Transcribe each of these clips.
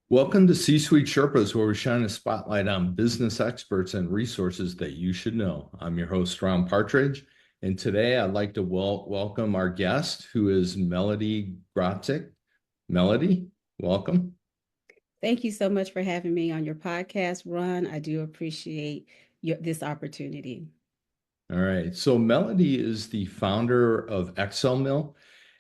Welcome to C-Suite Sherpas, where we shine a spotlight on business experts and resources that you should know. I'm your host, Ron Partridge, and today I'd like to welcome our guest, who is Melody Gratic. Melody, welcome. Thank you so much for having me on your podcast, Ron. I do appreciate this opportunity. All right. So Melody is the founder of XcelMil,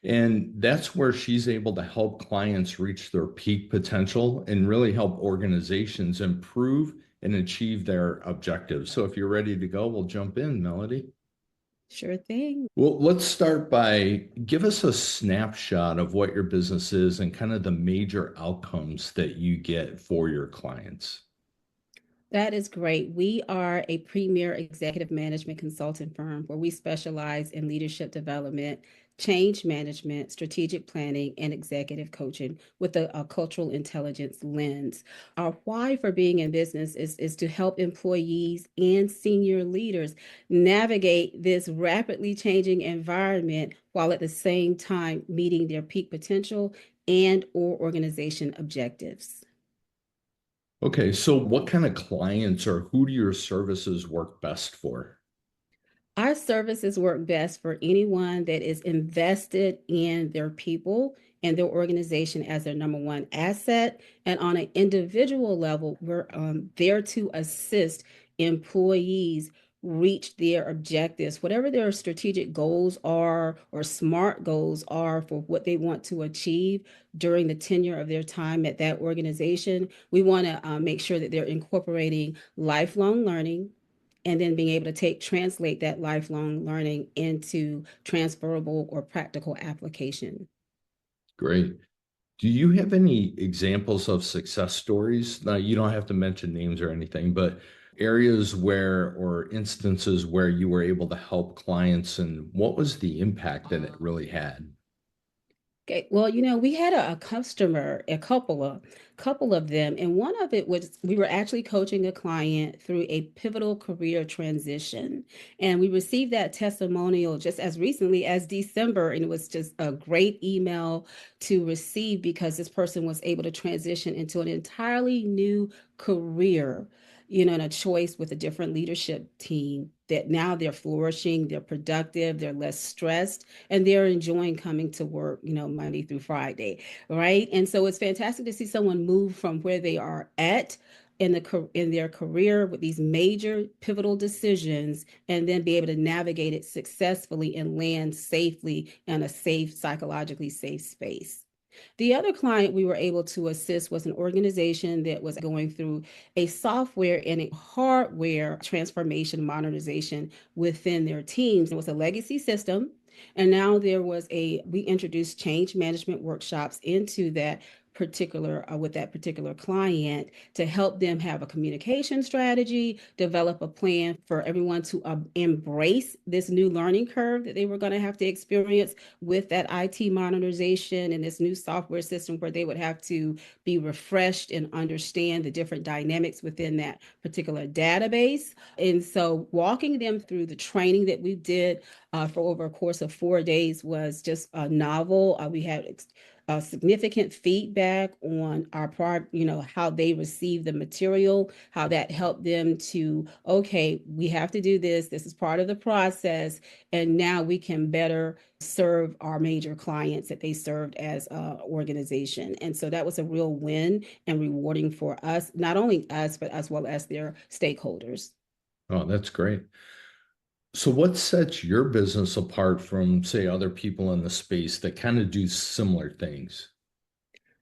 and that's where she's able to help clients reach their peak potential and really help organizations improve and achieve their objectives. So if you're ready to go, we'll jump in, Melody. Sure thing. Well, let's start by give us a snapshot of what your business is and kind of the major outcomes that you get for your clients. That is great. We are a premier executive management consulting firm where we specialize in leadership development, change management, strategic planning, and executive coaching with a cultural intelligence lens. Our why for being in business is to help employees and senior leaders navigate this rapidly changing environment while at the same time meeting their peak potential and or organization objectives. Okay, so what kind of clients or who do your services work best for? Our services work best for anyone that is invested in their people and their organization as their number one asset. And on an individual level, we're there to assist employees reach their objectives, whatever their strategic goals are or smart goals are for what they want to achieve during the tenure of their time at that organization. We want to make sure that they're incorporating lifelong learning and then being able to translate that lifelong learning into transferable or practical application. Great. Do you have any examples of success stories? Now, you don't have to mention names or anything, but areas where or instances where you were able to help clients and what was the impact that it really had? Okay, well, we had a customer, a couple of them, and one of it was we were actually coaching a client through a pivotal career transition, and we received that testimonial just as recently as December, and it was just a great email to receive because this person was able to transition into an entirely new career, and a choice with a different leadership team that now they're flourishing, they're productive, they're less stressed and they're enjoying coming to work, Monday through Friday, right? And so it's fantastic to see someone move from where they are at in their career with these major pivotal decisions and then be able to navigate it successfully and land safely in a safe, psychologically safe space. The other client we were able to assist was an organization that was going through a software and a hardware transformation modernization within their teams. It was a legacy system. And now we introduced change management workshops into that with that particular client to help them have a communication strategy, develop a plan for everyone to embrace this new learning curve that they were going to have to experience with that IT modernization and this new software system where they would have to be refreshed and understand the different dynamics within that particular database. And so walking them through the training that we did for over a course of 4 days was just novel. We had significant feedback on our part, how they received the material, how that helped them to, okay, we have to do this. This is part of the process. And now we can better serve our major clients that they served as an organization. And so that was a real win and rewarding for us, not only us, but as well as their stakeholders. Oh, that's great. So, what sets your business apart from, say, other people in the space that kind of do similar things?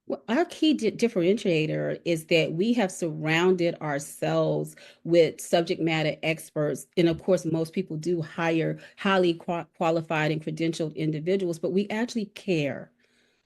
Well, our key differentiator is that we have surrounded ourselves with subject matter experts. And of course, most people do hire highly qualified and credentialed individuals, but we actually care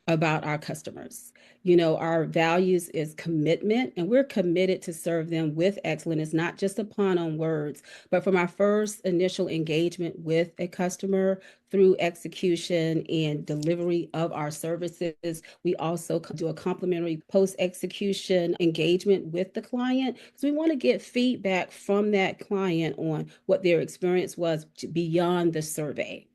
about our customers. Our values is commitment, and we're committed to serve them with excellence, not just upon on words, but from our first initial engagement with a customer through execution and delivery of our services. We also do a complimentary post execution engagement with the client because we want to get feedback from that client on what their experience was beyond the survey.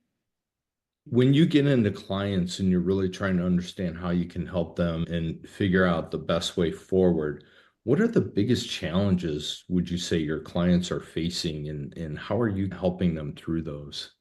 When you get into clients and you're really trying to understand how you can help them and figure out the best way forward, what are the biggest challenges would you say your clients are facing and how are you helping them through those?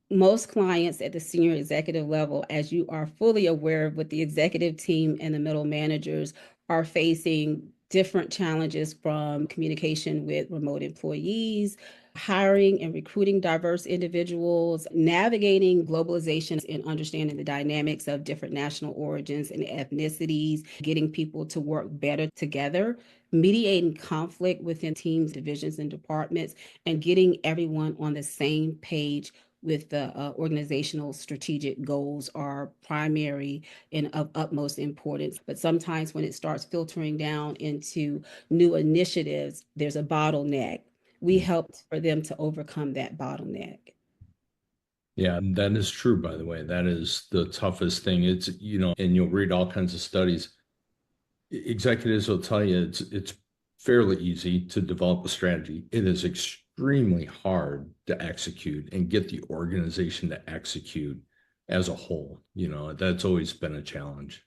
Most clients at the senior executive level, as you are fully aware with the executive team and the middle managers, are facing different challenges from communication with remote employees, hiring and recruiting diverse individuals, navigating globalization and understanding the dynamics of different national origins and ethnicities, getting people to work better together, mediating conflict within teams, divisions, and departments, and getting everyone on the same page with the organizational strategic goals are primary and of utmost importance. But sometimes when it starts filtering down into new initiatives, there's a bottleneck. We help for them to overcome that bottleneck. Yeah, that is true, by the way. That is the toughest thing. And you'll read all kinds of studies. Executives will tell you it's fairly easy to develop a strategy. It is extremely hard to execute and get the organization to execute as a whole. That's always been a challenge.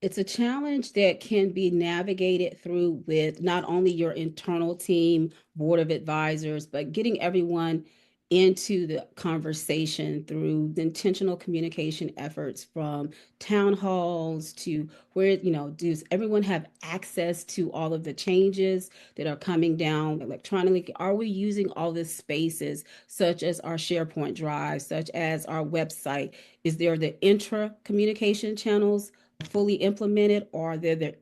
It's a challenge that can be navigated through with not only your internal team, board of advisors, but getting everyone into the conversation through the intentional communication efforts from town halls to where, does everyone have access to all of the changes that are coming down electronically? Are we using all the spaces such as our SharePoint drive, such as our website? Is there the intra communication channels fully implemented, or are there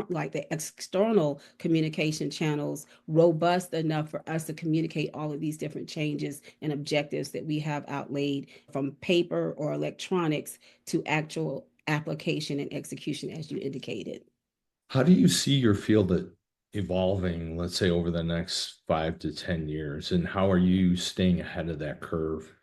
like the external communication channels robust enough for us to communicate all of these different changes and objectives that we have outlaid from paper or electronics to actual application and execution as you indicated? How do you see your field evolving, let's say, over the next 5 to 10 years? And how are you staying ahead of that curve?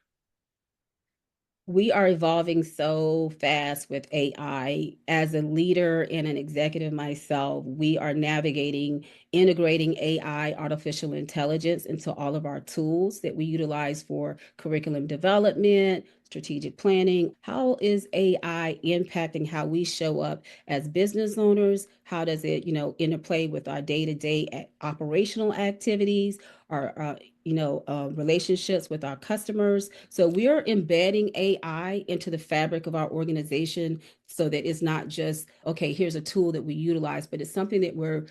We are evolving so fast with AI. As a leader and an executive myself, we are navigating, integrating AI, artificial intelligence, into all of our tools that we utilize for curriculum development, strategic planning. How is AI impacting how we show up as business owners? How does it, interplay with our day-to-day operational activities? Our relationships with our customers. So we are embedding AI into the fabric of our organization so that it's not just, okay, here's a tool that we utilize, but it's something that we're,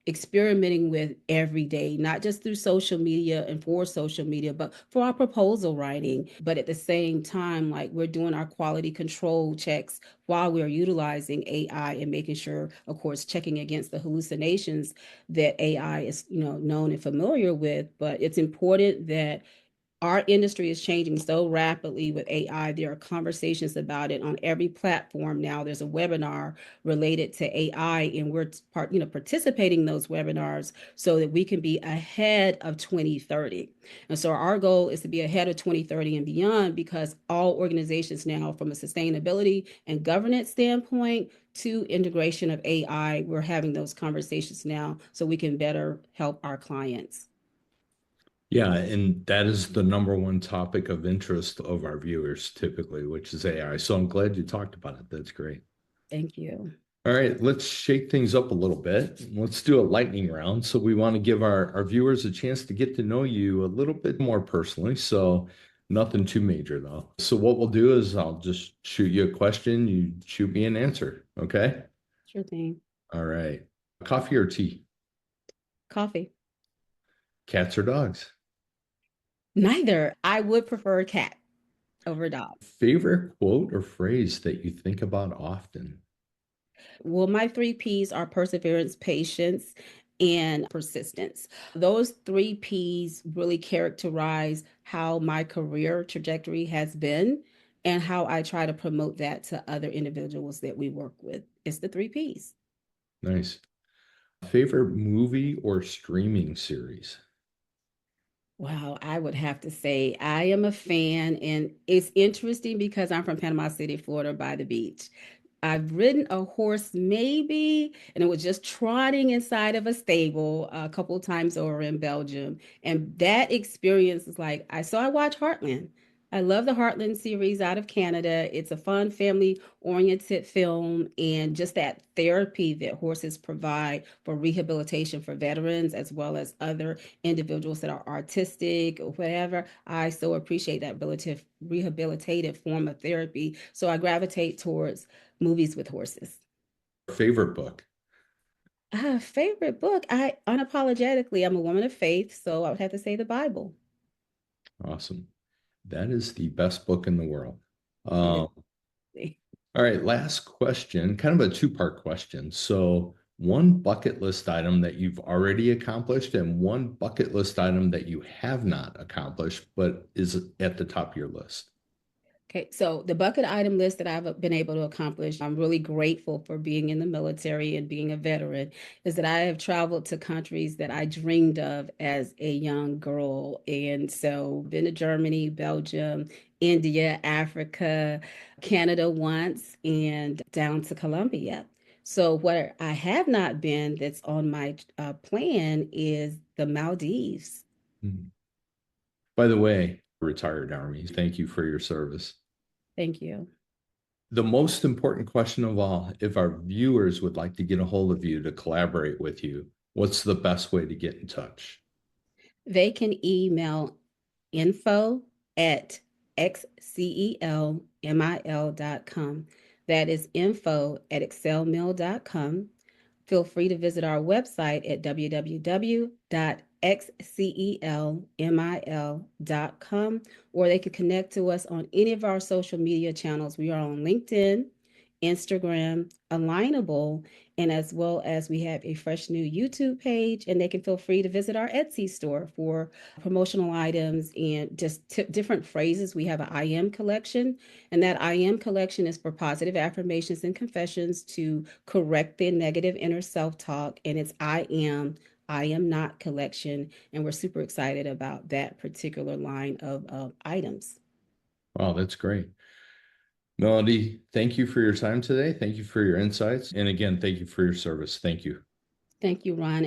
experimenting with every day, not just through social media and for social media, but for our proposal writing. But at the same time, like we're doing our quality control checks while we're utilizing AI and making sure, of course, checking against the hallucinations that AI is, known and familiar with. But it's important that our industry is changing so rapidly with AI. There are conversations about it on every platform now. There's a webinar related to AI, and we're participating in those webinars so that we can be ahead of 2030. And so our goal is to be ahead of 2030 and beyond, because all organizations now, from a sustainability and governance standpoint to integration of AI, we're having those conversations now so we can better help our clients. Yeah, and that is the number one topic of interest of our viewers typically, which is AI. So I'm glad you talked about it. That's great. Thank you. All right, let's shake things up a little bit. Let's do a lightning round. So we want to give our viewers a chance to get to know you a little bit more personally. So nothing too major though. So what we'll do is I'll just shoot you a question, you shoot me an answer. Okay? Sure thing. All right. Coffee or tea? Coffee. Cats or dogs? Neither. I would prefer cat over dog. Favorite quote or phrase that you think about often? Well, my three P's are perseverance, patience, and persistence. Those three P's really characterize how my career trajectory has been and how I try to promote that to other individuals that we work with. It's the three P's. Nice. Favorite movie or streaming series? Wow, I would have to say I am a fan, and it's interesting because I'm from Panama City, Florida, by the beach. I've ridden a horse maybe, and it was just trotting inside of a stable a couple of times over in Belgium. And that experience is like, I watch Heartland. I love the Heartland series out of Canada. It's a fun, family oriented film, and just that therapy that horses provide for rehabilitation for veterans as well as other individuals that are artistic or whatever. I so appreciate that rehabilitative form of therapy. So I gravitate towards movies with horses. Favorite book? Favorite book? I unapologetically, I'm a woman of faith, so I would have to say the Bible. Awesome. That is the best book in the world. It Um, is. all right, last question, kind of a two-part question. So, one bucket list item that you've already accomplished, and one bucket list item that you have not accomplished, but is at the top of your list. Okay, so the bucket item list that I've been able to accomplish, I'm really grateful for being in the military and being a veteran, is that I have traveled to countries that I dreamed of as a young girl. And so, been to Germany, Belgium, India, Africa, Canada once, and down to Colombia. So, what I have not been that's on my plan is the Maldives. Hmm. By the way, retired Army, thank you for your service. Thank you. The most important question of all, if our viewers would like to get a hold of you to collaborate with you, what's the best way to get in touch? They can email info at xcelmil.com. That is info at xcelmil.com. Feel free to visit our website at www.xcelmil.com, or they could connect to us on any of our social media channels. We are on LinkedIn, Instagram, Alignable, and as well as we have a fresh new YouTube page, and they can feel free to visit our Etsy store for promotional items and just different phrases. We have an I am collection, and that I am collection is for positive affirmations and confessions to correct the negative inner self talk, and it's I am not collection, and we're super excited about that particular line of items. Wow, that's great. Melody, thank you for your time today. Thank you for your insights. And again, thank you for your service. Thank you. Thank you, Ron, and